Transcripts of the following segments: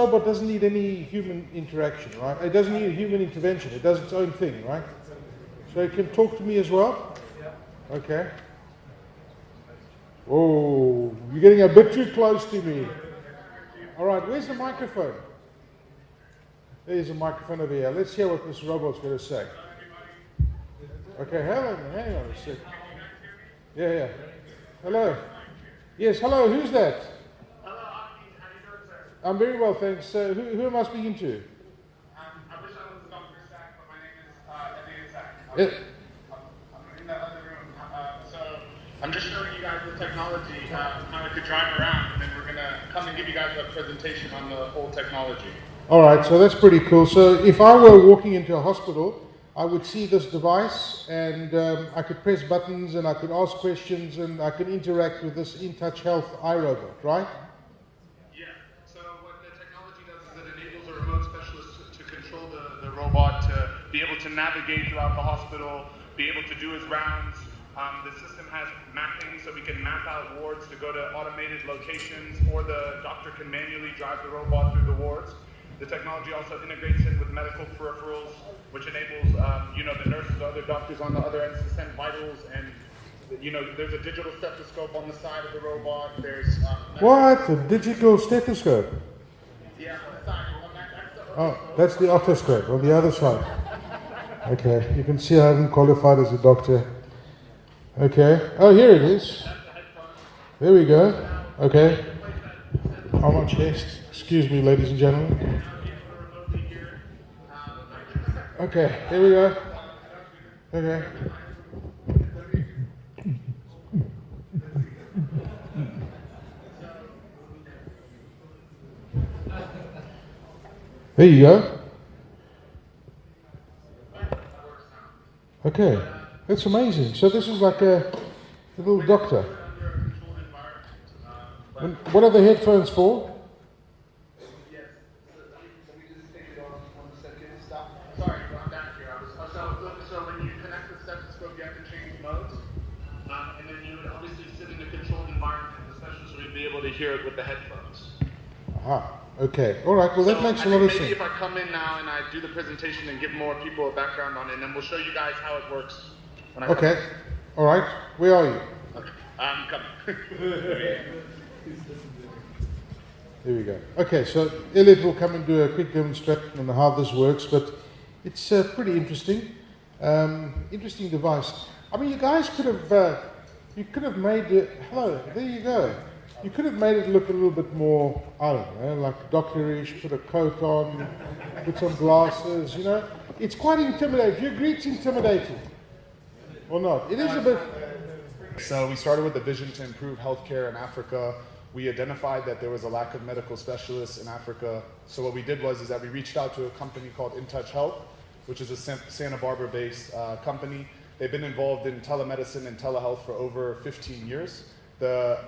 robot doesn't need any human interaction, right? It doesn't need human intervention. It does its own thing, right? So it can talk to me as well? Okay. Oh, you're getting a bit too close to me. All right, where's the microphone? There's a microphone over here. Let's hear what this robot's going to say. Okay, hang on a sec. Yeah. Hello. Yes, hello, who's that? Hello, how are you doing, sir? I'm very well, thanks. Who am I speaking to? I wish I was Dr. Sack, but my name is Eddie Sack. I'm in the other room. So I'm just showing you guys the technology, how it could drive around, and then we're going to come and give you guys a presentation on the whole technology. All right, so that's pretty cool. So if I were walking into a hospital, I would see this device and I could press buttons and I could ask questions and I could interact with this InTouch Health iRobot, right? Yeah, so what the technology does is it enables a remote specialist to control the robot, to be able to navigate throughout the hospital, be able to do his rounds. The system has mapping, so we can map out wards to go to automated locations, or the doctor can manually drive the robot through the wards. The technology also integrates in with medical peripherals, which enables, the nurses or other doctors on the other end to send vitals, and, there's a digital stethoscope on the side of the robot. There's what? A digital stethoscope? Yeah, on the side. Oh, that's the otoscope on the other side. Okay, you can see I haven't qualified as a doctor. Okay. Oh, here it is. There we go. Okay. On my chest. Excuse me, ladies and gentlemen. Okay, here we go. Okay. There you go. Okay, that's amazing. So this is like a little doctor. And what are the headphones for? So when you connect the stethoscope, you have to change modes, and then you would obviously sit in a controlled environment, especially so you'd be able to hear it with the headphones. Aha. Okay. All right. Well, that makes a lot of sense. Maybe if I come in now and I do the presentation and give more people a background on it, and then we'll show you guys how it works. When I come in. All right. Where are you? Okay. I'm coming. There we go. Okay. So Elliot will come and do a quick demonstration on how this works, but it's pretty interesting. Interesting device. I mean, you guys could have made it. Hello. There you go. You could have made it look a little bit more, I don't know, like doctorish, put a coat on, put some glasses, It's quite intimidating. Do you agree it's intimidating? Or not? It is a bit. So we started with the vision to improve healthcare in Africa. We identified that there was a lack of medical specialists in Africa. So what we did is that we reached out to a company called InTouch Health, which is a Santa Barbara-based company. They've been involved in telemedicine and telehealth for over 15 years. The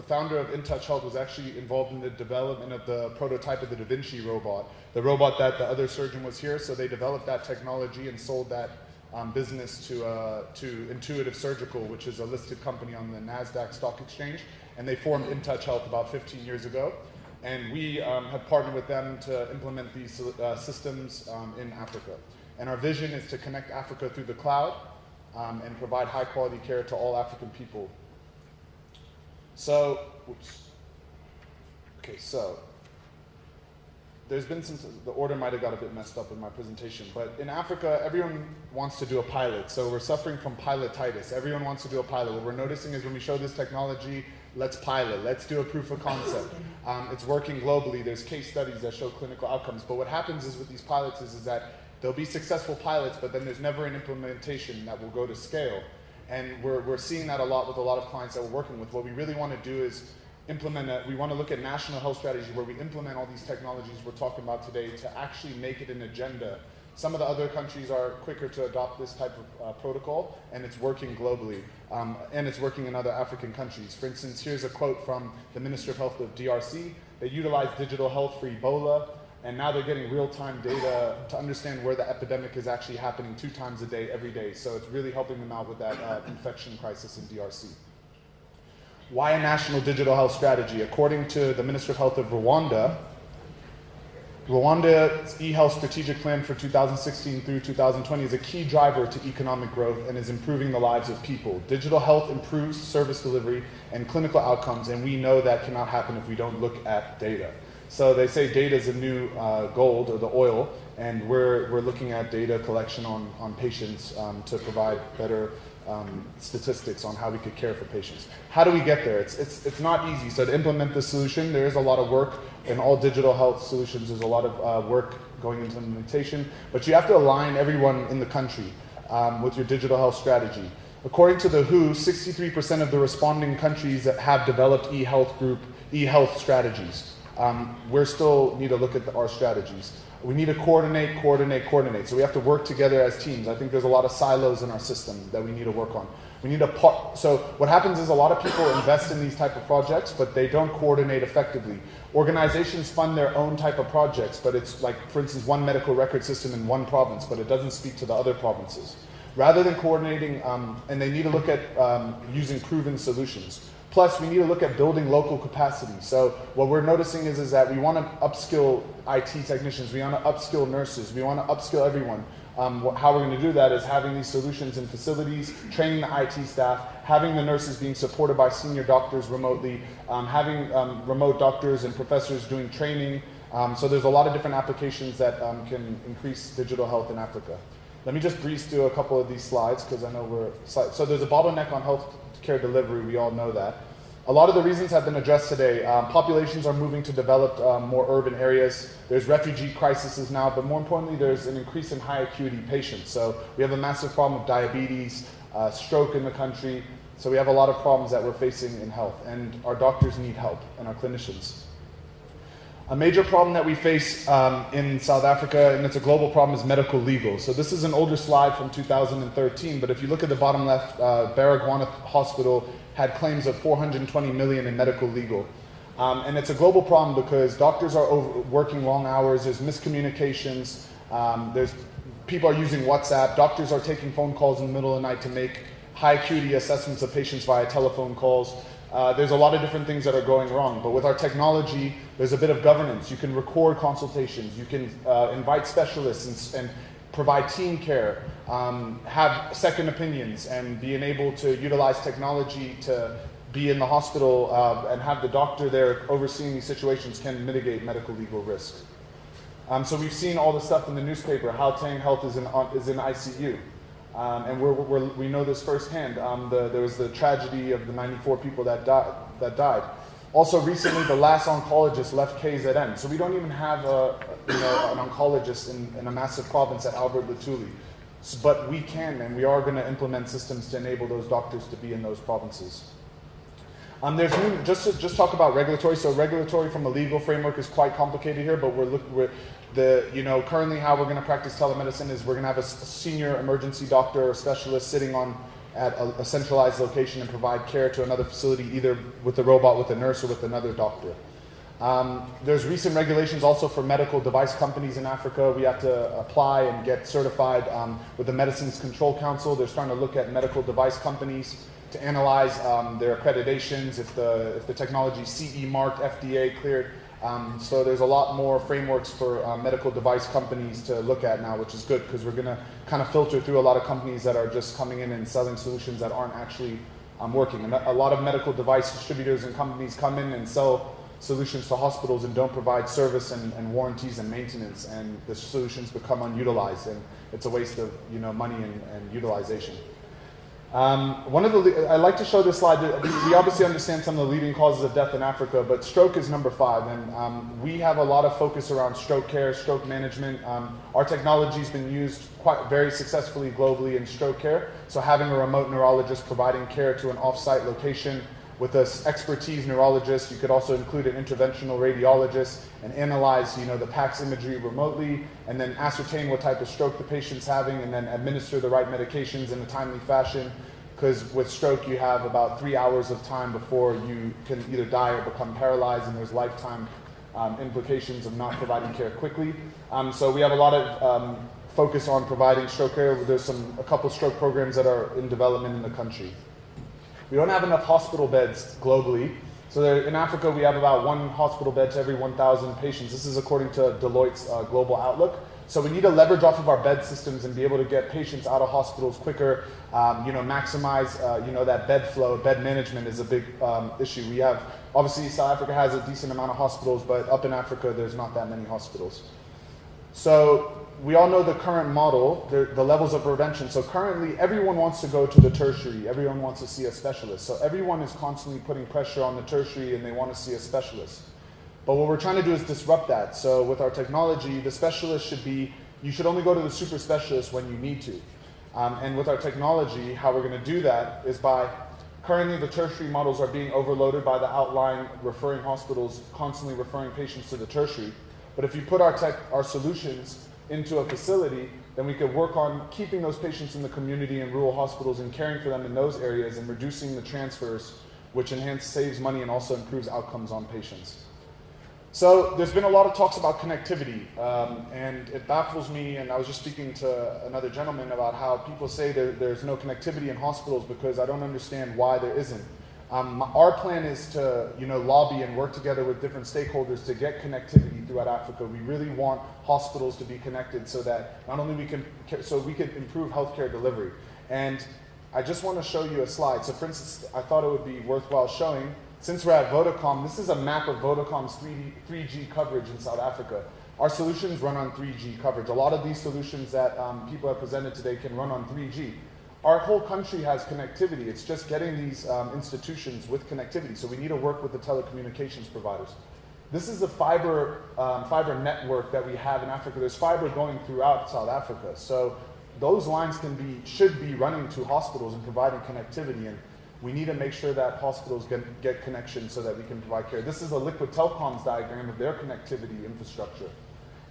founder of InTouch Health was actually involved in the development of the prototype of the Da Vinci robot, the robot that the other surgeon was here. So they developed that technology and sold that business to Intuitive Surgical, which is a listed company on the NASDAQ stock exchange. And they formed InTouch Health about 15 years ago. And we have partnered with them to implement these systems in Africa. And our vision is to connect Africa through the cloud and provide high quality care to all African people. So, there's been the order might have got a bit messed up in my presentation, but in Africa, everyone wants to do a pilot. So we're suffering from pilotitis. Everyone wants to do a pilot. What we're noticing is when we show this technology, let's pilot, let's do a proof of concept. It's working globally. There's case studies that show clinical outcomes. But what happens is with these pilots is that there'll be successful pilots, but then there's never an implementation that will go to scale. And we're seeing that a lot with a lot of clients that we're working with. What we really want to do is we want to look at national health strategies where we implement all these technologies we're talking about today to actually make it an agenda. Some of the other countries are quicker to adopt this type of protocol, and it's working globally, and it's working in other African countries. For instance, here's a quote from the Minister of Health of DRC. They utilize digital health for Ebola, and now they're getting real-time data to understand where the epidemic is actually happening 2 times a day, every day. So it's really helping them out with that infection crisis in DRC. Why a national digital health strategy? According to the Minister of Health of Rwanda, Rwanda's e-health strategic plan for 2016 through 2020 is a key driver to economic growth and is improving the lives of people. Digital health improves service delivery and clinical outcomes, and we know that cannot happen if we don't look at data. So they say data is the new gold or the oil, and we're looking at data collection on patients to provide better statistics on how we could care for patients. How do we get there? It's not easy. So to implement this solution, there is a lot of work. In all digital health solutions, there's a lot of work going into implementation, but you have to align everyone in the country with your digital health strategy. According to the WHO, 63% of the responding countries that have developed e-health strategies. We still need to look at our strategies. We need to coordinate. So we have to work together as teams. I think there's a lot of silos in our system that we need to work on. We need so what happens is a lot of people invest in these type of projects, but they don't coordinate effectively. Organizations fund their own type of projects, but it's like, for instance, one medical record system in one province, but it doesn't speak to the other provinces. Rather than coordinating, and they need to look at using proven solutions. Plus, we need to look at building local capacity. So what we're noticing is that we want to upskill IT technicians, we want to upskill nurses, we want to upskill everyone. How we're going to do that is having these solutions in facilities, training the IT staff, having the nurses being supported by senior doctors remotely, having remote doctors and professors doing training. So there's a lot of different applications that can increase digital health in Africa. Let me just breeze through a couple of these slides because I know so there's a bottleneck on healthcare delivery, we all know that. A lot of the reasons have been addressed today. Populations are moving to developed, more urban areas. There's refugee crises now, but more importantly, there's an increase in high acuity patients. So we have a massive problem of diabetes, stroke in the country. So we have a lot of problems that we're facing in health, and our doctors need help, and our clinicians. A major problem that we face in South Africa, and it's a global problem, is medical legal. So this is an older slide from 2013, but if you look at the bottom left, Baragwanath Hospital had claims of 420 million in medical legal. And it's a global problem because doctors are working long hours, there's miscommunications, people are using WhatsApp, doctors are taking phone calls in the middle of the night to make high acuity assessments of patients via telephone calls. There's a lot of different things that are going wrong, but with our technology, there's a bit of governance. You can record consultations, you can invite specialists and provide team care, have second opinions, and being able to utilize technology to be in the hospital and have the doctor there overseeing these situations can mitigate medical legal risk. So we've seen all the stuff in the newspaper, how Tang Health is in ICU. And we know this firsthand. There was the tragedy of the 94 people that died. Also recently, the last oncologist left KZN. So we don't even have an oncologist in a massive province at Albert Lutuli. But we can, and we are going to implement systems to enable those doctors to be in those provinces. Just to talk about regulatory. So regulatory from a legal framework is quite complicated here, but currently how we're going to practice telemedicine is we're going to have a senior emergency doctor or specialist sitting at a centralized location and provide care to another facility, either with the robot, with a nurse, or with another doctor. There's recent regulations also for medical device companies in Africa. We have to apply and get certified with the Medicines Control Council. They're starting to look at medical device companies to analyze their accreditations, if the technology is CE marked, FDA cleared. So there's a lot more frameworks for medical device companies to look at now, which is good because we're going to kind of filter through a lot of companies that are just coming in and selling solutions that aren't actually working. And a lot of medical device distributors and companies come in and sell solutions to hospitals and don't provide service and warranties and maintenance, and the solutions become unutilized, and it's a waste of money and utilization. I like to show this slide. We obviously understand some of the leading causes of death in Africa, but stroke is number 5, and we have a lot of focus around stroke care, stroke management. Our technology has been used very successfully globally in stroke care, so having a remote neurologist providing care to an off-site location with this expertise neurologist. You could also include an interventional radiologist and analyze the PACS imagery remotely, and then ascertain what type of stroke the patient's having, and then administer the right medications in a timely fashion. Because with stroke, you have about 3 hours of time before you can either die or become paralyzed, and there's lifetime implications of not providing care quickly. So we have a lot of focus on providing stroke care. There's a couple stroke programs that are in development in the country. We don't have enough hospital beds globally. So in Africa, we have about 1 hospital bed to every 1,000 patients. This is according to Deloitte's global outlook. So we need to leverage off of our bed systems and be able to get patients out of hospitals quicker, maximize, that bed flow. Bed management is a big issue. We have, obviously, South Africa has a decent amount of hospitals, but up in Africa, there's not that many hospitals. So we all know the current model, the levels of prevention. So currently, everyone wants to go to the tertiary. Everyone wants to see a specialist. So everyone is constantly putting pressure on the tertiary, and they want to see a specialist. But what we're trying to do is disrupt that. So with our technology, the specialist you should only go to the super specialist when you need to. And with our technology, how we're going to do that is by, currently the tertiary models are being overloaded by the outlying referring hospitals, constantly referring patients to the tertiary. But if you put our solutions into a facility, then we could work on keeping those patients in the community and rural hospitals and caring for them in those areas and reducing the transfers, which saves money and also improves outcomes on patients. So there's been a lot of talks about connectivity, and it baffles me, and I was just speaking to another gentleman about how people say there's no connectivity in hospitals because I don't understand why there isn't. Our plan is to lobby and work together with different stakeholders to get connectivity throughout Africa. We really want hospitals to be connected so that not only we can improve healthcare delivery. And I just want to show you a slide. So for instance, I thought it would be worthwhile showing. Since we're at Vodacom, this is a map of Vodacom's 3G coverage in South Africa. Our solutions run on 3G coverage. A lot of these solutions that people have presented today can run on 3G. Our whole country has connectivity. It's just getting these institutions with connectivity. So we need to work with the telecommunications providers. This is the fiber network that we have in Africa. There's fiber going throughout South Africa. So those lines should be running to hospitals and providing connectivity. And we need to make sure that hospitals get connection so that we can provide care. This is a Liquid Telecom's diagram of their connectivity infrastructure.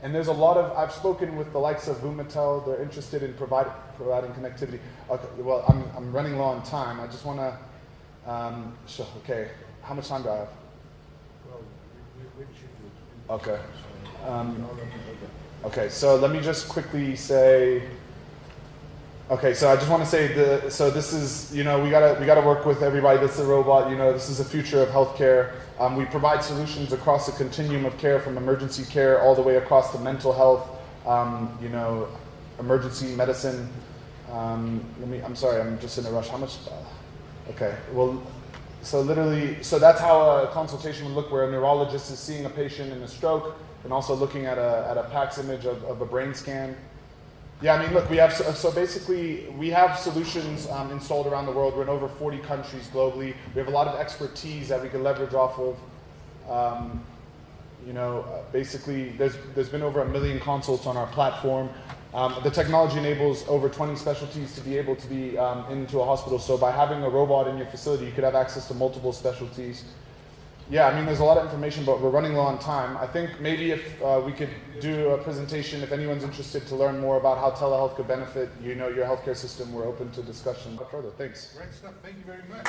And there's a lot of, I've spoken with the likes of Vumatel, they're interested in providing connectivity. Okay, well, I'm running low on time. I just want to, okay, how much time do I have? Well, okay. Okay, so let me just quickly say, okay, so I just want to say, so this is, we gotta work with everybody. This is a robot, this is the future of healthcare. We provide solutions across the continuum of care, from emergency care all the way across to mental health, emergency medicine. I'm sorry, I'm just in a rush. How much? Okay, well, so that's how a consultation would look, where a neurologist is seeing a patient in a stroke and also looking at a PACS image of a brain scan. Yeah, I mean, look, we have solutions installed around the world. We're in over 40 countries globally. We have a lot of expertise that we can leverage off of. Basically, there's been over 1 million consults on our platform. The technology enables over 20 specialties to be able to be into a hospital. So by having a robot in your facility, you could have access to multiple specialties. Yeah, I mean, there's a lot of information, but we're running low on time. I think maybe if we could do a presentation, if anyone's interested to learn more about how telehealth could benefit, your healthcare system, we're open to discussion further. Thanks. Great stuff. Thank you very much.